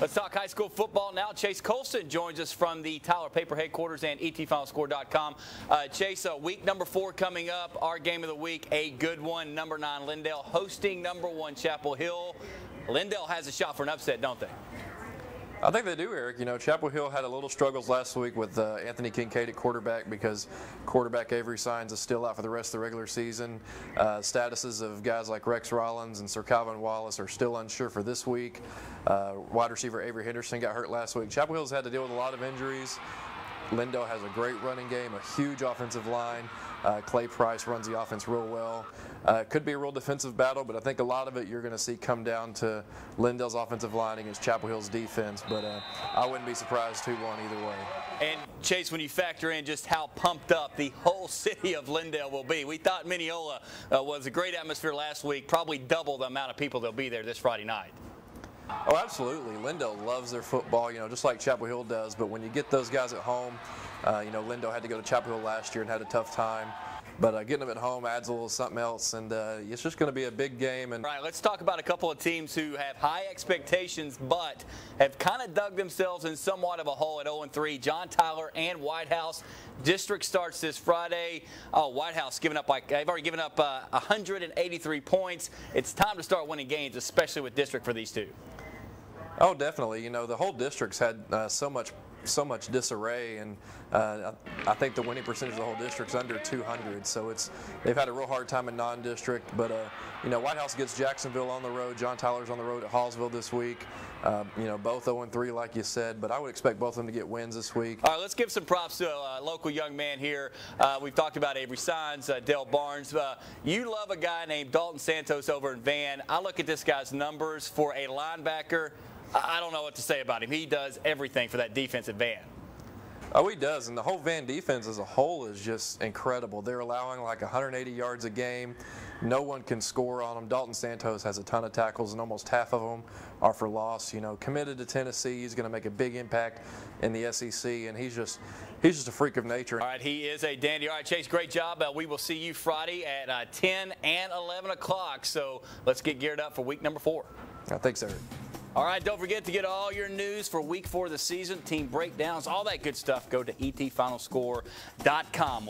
Let's talk high school football now. Chase Colson joins us from the Tyler Paper headquarters and etfinalscore.com. Chase, week number 4 coming up. Our game of the week, a good one. Number 9 Lindale hosting number 1 Chapel Hill. Lindale has a shot for an upset, don't they? I think they do, Eric. You know, Chapel Hill had a little struggles last week with Anthony Kincaid at quarterback because quarterback Avery Signs is still out for the rest of the regular season. Statuses of guys like Rex Rollins and Sir Calvin Wallace are still unsure for this week. Wide receiver Avery Henderson got hurt last week. Chapel Hill's had to deal with a lot of injuries. Lindale has a great running game, a huge offensive line. Clay Price runs the offense real well. It could be a real defensive battle, but I think a lot of it you're going to see come down to Lindale's offensive line against Chapel Hill's defense. But I wouldn't be surprised 2-1 either way. And Chase, when you factor in just how pumped up the whole city of Lindale will be, we thought Mineola was a great atmosphere last week, probably double the amount of people that'll be there this Friday night. Oh, absolutely. Lindale loves their football, just like Chapel Hill does. But when you get those guys at home, Lindale had to go to Chapel Hill last year and had a tough time. But getting them at home adds a little something else, and it's just going to be a big game. And all right, let's talk about a couple of teams who have high expectations but have kind of dug themselves in somewhat of a hole at 0-3. John Tyler and White House. District starts this Friday. White House they've already given up 183 points. It's time to start winning games, especially with district for these two. Oh, definitely. The whole district's had so much disarray, and I think the winning percentage of the whole district's under 200. So they've had a real hard time in non-district. But White House gets Jacksonville on the road. John Tyler's on the road at Hallsville this week. Both 0-3, like you said. But I would expect both of them to get wins this week. All right, let's give some props to a local young man here. We've talked about Avery Signs, Dale Barnes. You love a guy named Dalton Santos over in Van. I look at this guy's numbers for a linebacker. I don't know what to say about him. He does everything for that defense at Van. Oh, he does, and the whole Van defense as a whole is just incredible. They're allowing like 180 yards a game. No one can score on them. Dalton Santos has a ton of tackles, and almost half of them are for loss. Committed to Tennessee. He's going to make a big impact in the SEC, and he's just a freak of nature. All right, he is a dandy. All right, Chase, great job. We will see you Friday at 10 and 11 o'clock. So let's get geared up for week number 4. Thanks, Eric. All right, don't forget to get all your news for week 4 of the season, team breakdowns, all that good stuff. Go to etfinalscore.com.